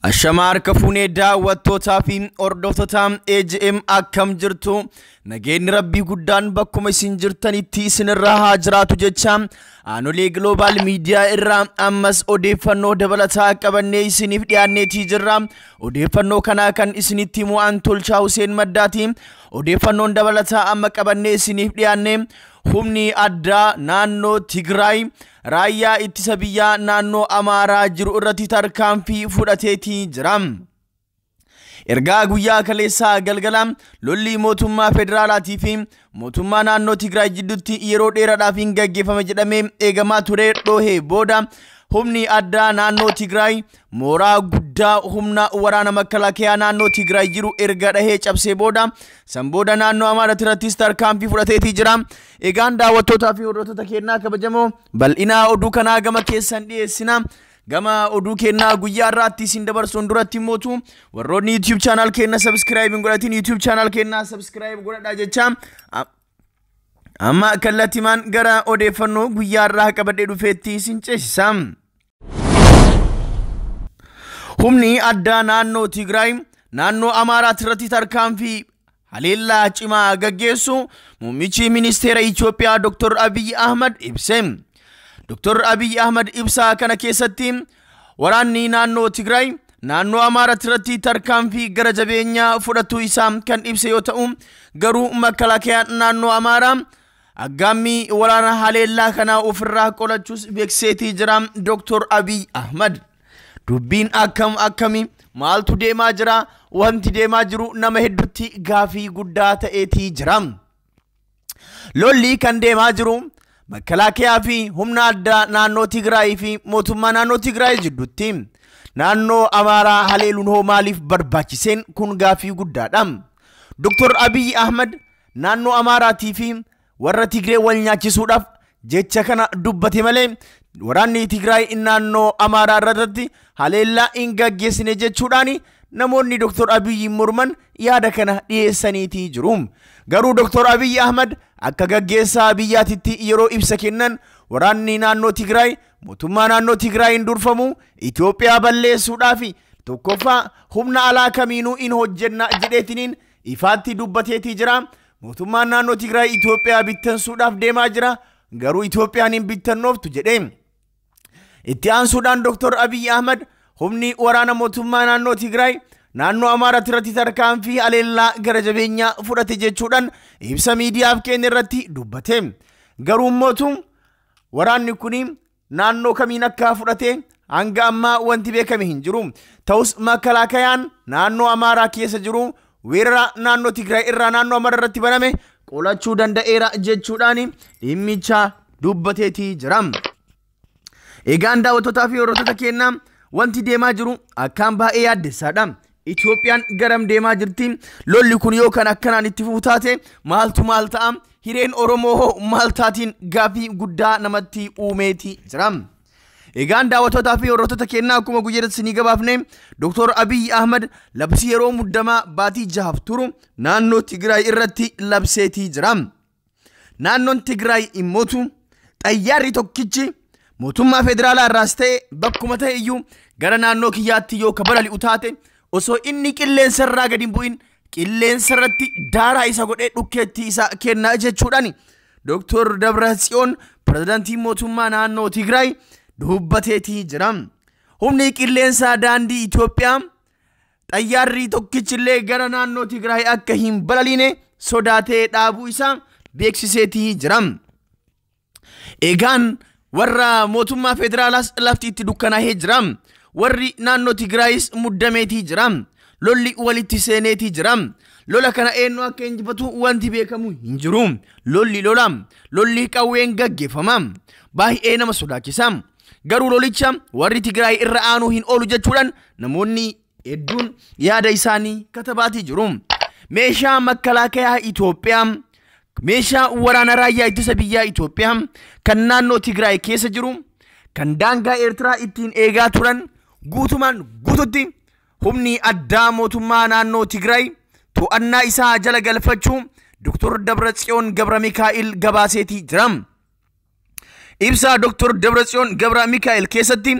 Ashamar kafune daawwattootaa fi hordoftoota AGM akkam jirtu nageenyi rabbii guddaan bakkuma isin jirtanitti isinirraa haa jiraatu jecha aanolee global media irraa ammas odeeffannoo dabalataa qabannee isiniif dhiyaanneetii jirra. Odeeffannoo kana kan isinitti himu an Tolchaa Huseen Maddaati. Odeeffannoon dabalataa amma qabannee isiniif dhiyaanne humni addaa naannoo Tigraay raayyaa ittisa biyyaa naannoo Amaaraa jiru irratti tarkaanfii fudhateetii jira. Ergaa guyyaa kaleessaa galgala lolli mootummaa federaalaatii fi mootummaa naannoo Tigraay jidduutti yeroo dheeraadhaaf hin gaggeeffame jedhamee eegamaa ture dhohee booda humni addaa naannoo Tigraay mooraa guddaa humna waraana makalaakaa naannoo Tigraay jiru erga dhahee cabsee booda sanbooda naannoo Amaaraa irrattis tarkaanfii fudhateetii jira. Egaan daawwattootaa fi hordoftoota keenyaa kabajamoo bal'inaa oduu kanaa gama keessan dhiyeessina. Gama oduu keenyaa guyyaa irraatti isin dabarsuun duratti mootu warroonni YouTube channel keenna subscribe godhatiin YouTube channel keenna subscribe godhadhaa jecha amma kallattimaan gara odeeffannoo guyyaa irraa qabadhee dhufeetti isin ceesisa. Humni addaa naannoo Tigraay naannoo Amaaraa irratti tarkaanfii haleellaa cimaa gaggeessu muummichi ministeera Itoophiyaa Dr. Abiy Ahmed ibse. Dr. Abiy Ahmed ibsa kana keessatti waraanni naannoo Tigraay naannoo Amaaraa irratti tarkaanfii gara jabeenyaa fudhatu isaa kan ibse yoo ta'u garuu makalaakaa naannoo Amaaraa aggaamii waraana haleellaa kana ofirraa qolachuus beekseetii jira. Dr. Abiy Ahmed dubbiin akkami maaltu deemaa jira, wanti deemaa jiru nama hedduutti gaafii guddaa ta'eetii jira. Lolli kan deemaa jiru makalaakaa fi humna addaa naannoo Tigraay fi mootummaa naannoo Tigraay jidduutti naannoo Amaaraa haleeluun hoo maaliif barbaachiseen kun gaafii guddaadha. Dr. Abiy Ahmed naannoo Amaaraatii fi warra Tigree wal nyaachisuudhaaf jecha kana dubbate malee waraanni Tigraay naannoo Amaaraa irratti haleellaa hin gaggeessine jechuudhaan namoonni Dr. Abiy morman yaada kana dhiyeessaniitii jiru. Garuu Dr. Abiy Ahmed akka gaggeessaa biyyaatitti yeroo ibsa kennan waraanni naannoo Tigraay mootummaa naannoo Tigraayin durfamu Itoophiyaa balleessuudhaaf tokkoffaa humna alaa kamiinuu hin hojjenna jedheetiniin ifaatti dubbateetii jira. Mootummaan naannoo Tigraay Itoophiyaa bittansuudhaaf deemaa jira, garuu Itoophiyaan hin bittannooftu jedhe. Itti aansuudhaan Dr. Abiy Ahmed humni waraana mootummaa naannoo Tigraay naannoo Amaaraa irratti tarkaanfii haleellaa gara jabeenyaa fudhate jechuudhaan ibsa miidiyaaf kenne irratti dubbate. Garuu mootum waraanni kun naannoo kamiin akka fudhate hanga ammaa wanti beekame hin jiru. Ta'us makalaakayaan naannoo Amaaraa keessa jiru weerara naannoo Tigraay irraa naannoo Amaaraa irratti baname qolachuu danda'eera jechuudhaan dhimmicha dubbateetii jira. Egaan daawwattootaa fi hordoftoota keenyaa wanti deemaa jiru akkaan baay'ee yaaddessaadha. Itoophiyaan garam deemaa jirti? Lolli kun yoo kan akkanaan itti fufu taate maaltu maal ta'a? Hireen Oromoo maal taatiin gaafii guddaa namatti uumeetii jira. Egaan daawwattootaa fi hordoftoota keenyaa akkuma guyyaa isinii gabaafne Dr. Abiy Ahmed labsii yeroo muddamaa baatii 6 turu naannoo Tigraay irratti labseetii jira. Naannoon Tigraay immootu xayyaarri tokkichi mootummaa federaalaa irraas ta'e bakkuma ta'e iyyuu gara naannoo kiyyaatti yoo kabalali'u taate osoo inni qilleensa irraa gadi hin bu'in qilleensa irratti daaraa isa godhee dhukkeetti isa kennaa jechuudhaan Dr. Dabratsiyoon pirezidaantii mootummaa naannoo Tigraay dubbateetii jira. Humni qilleensaa daandii Itoophiyaa xayyaarri tokkichillee gara naannoo Tigraay akka hin balaline sodaatee dhaabuu isaa beeksiseetii jira. Egaan warra mootummaa federaalaas lafti itti dukkanaa'ee jira. Warri naannoo Tigraayis muddameetii jira. Lolli walitti seeneetii jira. Lola kana eenyu akka injifatu wanti beekamu hin jiru. Lolli qawween gaggeeffama. Baay'ee nama sodaachisa. Garuu lolicha warri Tigraay irra aanuu hin oolu jechuudhaan namoonni hedduun yaada isaanii katabaatii jiru. Meeshaa makalaakaa Itoophiyaa, meeshaa waraana raayyaa ittisa biyyaa Itoophiyaa kan naannoo Tigraay keessa jiru, kan daangaa Eertiraa ittiin eegaa turan guutumaan guututti humni addaa mootummaa naannoo Tigraay to'annaa isaa jala galfachuu Dr. Dabratsiyoon Gabra Mikaa'el gabaaseetii jira. Ibsa Dr. Dabratsiyoon Gabra Mikaa'el keessatti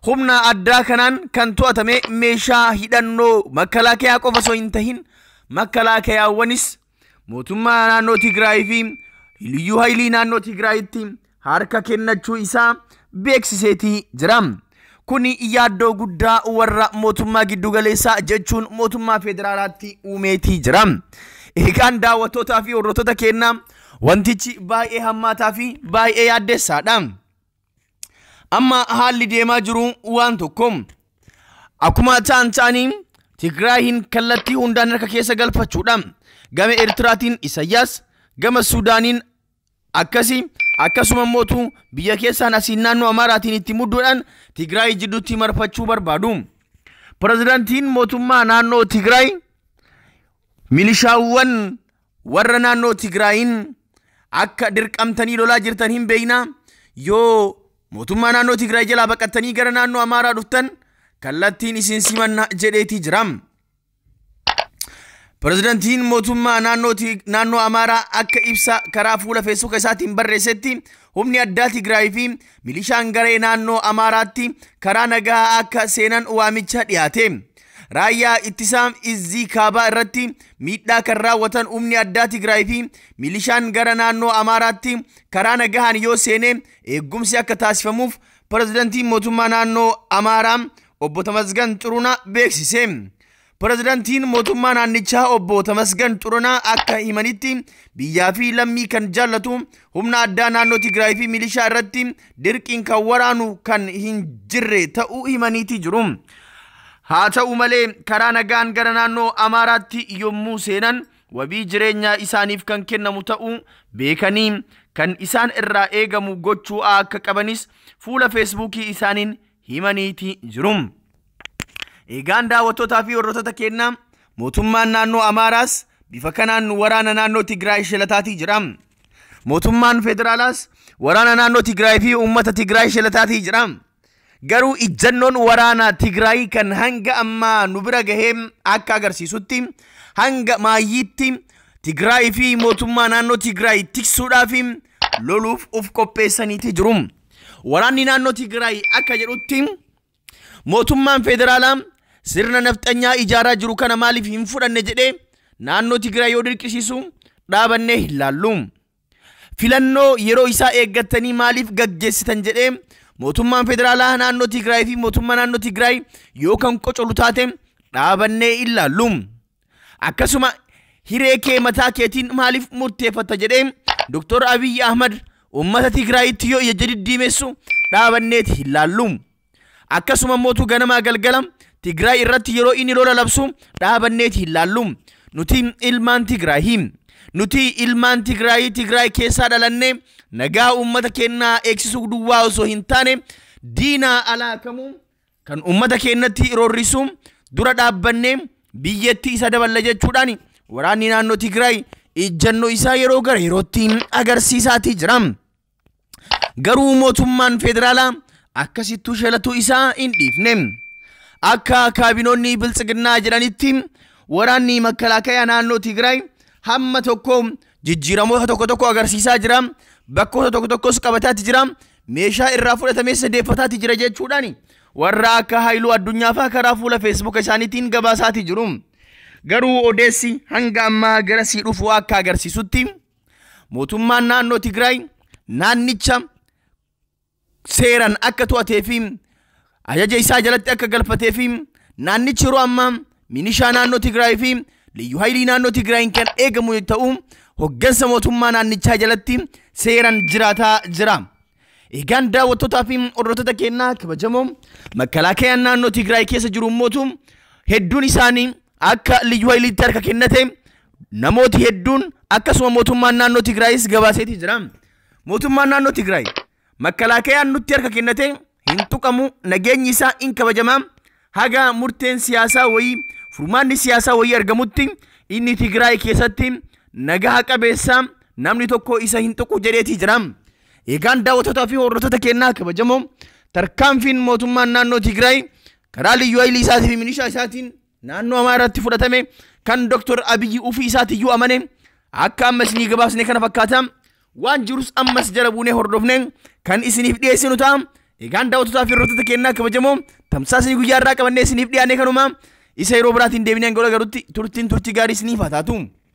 humna addaa kanaan kan to'atame meeshaa hidhannoo makalaakaa qofa osoo hin tahin makalaakaawwanis mootummaa naannoo Tigraay fi liyyuu haayilii naannoo Tigraayitti harka kennachuu isaa beeksiseetii jira. Kuni yaaddoo guddaa warra mootummaa giddugaleessaa jechuun mootummaa federaalaatti uumeetii jira. Eegaan daawwattootaa fi hordoftoota keenyaa wantichi baay'ee hammaataa fi baay'ee yaaddeessaadha. Amma haalli deemaa jiru waan tokko akkuma ta'anii Tigraayin kallattii hundaan harka keessa galfachuudha. Gama Eertiraatiin Isaayyaas, gama Suudaaniin akkasuma mootu biyya keessaan asiin naannoo Amaaraatiin itti mudduudhaan Tigraay jidduutti marfachuu barbaadu. Pirezidaantiin mootummaa naannoo Tigraay milishaawwan warra naannoo Tigraayin akka dirqamtanii lolaa jirtan hin beekna. Yoo mootummaa naannoo Tigraay jalaa baqattanii gara naannoo Amaaraa dhuftan kallattiin isin simanna jedheetii jira. Pirezidaantiin mootummaa naannoo Amaaraa akka ibsa karaa fuula Facebook isaatiin barreessetti humni addaa Tigraay fi milishaan garee naannoo Amaaraatti karaa nagaa akka seenan waamicha dhiyaate. Raayyaa ittisaa Izzii Kaabaa irratti miidhaa kan raawwatan humni addaa Tigraay fi milishaan gara naannoo Amaaraatti karaa nagaan yoo seene eegumsi akka taasifamuuf pirezidaantiin mootummaa naannoo Amaaraa obbo Tamasgan Xurunaa beeksise. Pirezidaantiin mootummaa naannichaa obbo Tamasgan Xurunaa akka himanitti biyyaa fi lammii kan jaallatu humna addaa naannoo Tigraay fi milishaa irratti dirqiin kan waraanu kan hin jirre ta'uu himaniitii jiru. Haa ta'u malee karaa nagaan gara naannoo Amaaraatti yommuu seenan wabii jireenyaa isaaniif kan kennamu ta'uu beekanii kan isaan irraa eegamu gochuu akka qabanis fuula Facebookii isaaniin himaniitii jiru. Eegaan daawwattootaa fi hordoftoota keenyaa mootummaan naannoo Amaaraas bifa kanaan waraana naannoo Tigraay shelataatii jira. Mootummaan federaalaas waraana naannoo Tigraay fi uummata Tigraay shelataatii jira. Garuu ijjannoon waraana Tigraay kan hanga ammaa nu bira gahee akka agarsiisutti hanga maayyiitti Tigraay fi mootummaa naannoo Tigraay tiksuudhaaf loluuf of qopheessaniitii jiru. Waraanni naannoo Tigraay akka jedhutti mootummaan federaalaa sirna nafxanyaa ijaaraa jiru kana maaliif hin fudhanne jedhee naannoo Tigraay yoo dirqisiisu dhaabannee hin laallu. Filannoo yeroo isaa eeggatanii maaliif gaggeessitan jedhee mootummaan federaalaa naannoo Tigraay fi mootummaa naannoo Tigraay yoo kan qocolu taate dhaabannee hin laallu. Akkasuma hiree kee mataa keetiin maaliif murteeffatta jedhee Dr. Abiy Ahmad uummata Tigraayitti yoo ija diddiimeessu dhaabanneeti hin laallu. Akkasuma mootu ganamaa galgala Tigraay irratti yeroo inni lola labsu dhaabanneeti hin laallu. Nuti ilmaan Tigraay. Nuti ilmaan Tigraay keessaa dhalannee nagaa uummata keenyaa eegsisuu duwwaa osoo hin taane diinaa alaa kamuu kan uummata keenyatti roorrisu dura dhaabbannee biyyatti isa daballa jechuudhaan waraanni naannoo Tigraay ijjannoo isaa yeroo gara yerootti agarsiisaatii jira. Garuu mootummaan federaalaa akkasittuu shelatuu isaa hin dhiifne. Akka kaabinoonni biltsiginnaa jedhanitti waraanni makalaakaa naannoo Tigraay hamma tokko jijjiiramoota tokko agarsiisaa jira. Bakkoota tokkos qabataatti jira. Meeshaa irraa fudhatamee sadeeffataatti jira jechuudhaan warra akka Haayiluu Addunyaa fa'aa karaa fuula Facebook isaaniitiin gabaasaatti jiru. Garuu odeessi hanga ammaa garasii dhufu akka agarsiisutti mootummaan naannoo Tigraay naannicha seeran akka to'atee fi ajaja isaa jalatti akka galfatee fi naannichi yeroo ammaa milishaa naannoo Tigraay fi liyyuu haayilii naannoo Tigraay kan eegamu ta'uu hoggansa mootummaa naannichaa jalatti seeran jiraataa jira. Eegaan daawwattootaa fi hordoftoota keenyaa kabajamoo makalaakayaan naannoo Tigraay keessa jiru mootu hedduun isaanii akka liyyuu haayiliitti harka kennate namooti hedduun akkasuma mootummaan naannoo Tigraayis gabaaseetii jira. Mootummaan naannoo Tigraay makalaakayaan nutti harka kennate hin tuqamu nageenyi isaa in kabajamaa haga murteen siyaasaa wayii furmaanni siyaasaa wayii argamutti inni Tigraay keessatti nagaa qabeessa namni tokko isa hin tuqu jedheetii jira. Eegaan daawwattootaa fi hordoftoota keenyaa kabajamoo tarkaanfiin mootummaan naannoo Tigraay karaa liyyuu haayilii isaatii fi milishaa isaatiin naannoo Amaaraatti fudhatame kan Dr. Abiy ufii isaatiyyuu amane akka ammas ni gabaasne kana fakkaata waan jirus ammas jala buunee hordofne kan isiniif dhiyeessinu ta'a. egaan daawwattoota fi hordoftoota keenyaa kabajamoo tamsaasni guyyaa irraa qabannee isiniif dhiyaanne kanuma isa yeroo biraatiin deebinee angala garuutti turtiin turtii gaarii isiniif haa taatu.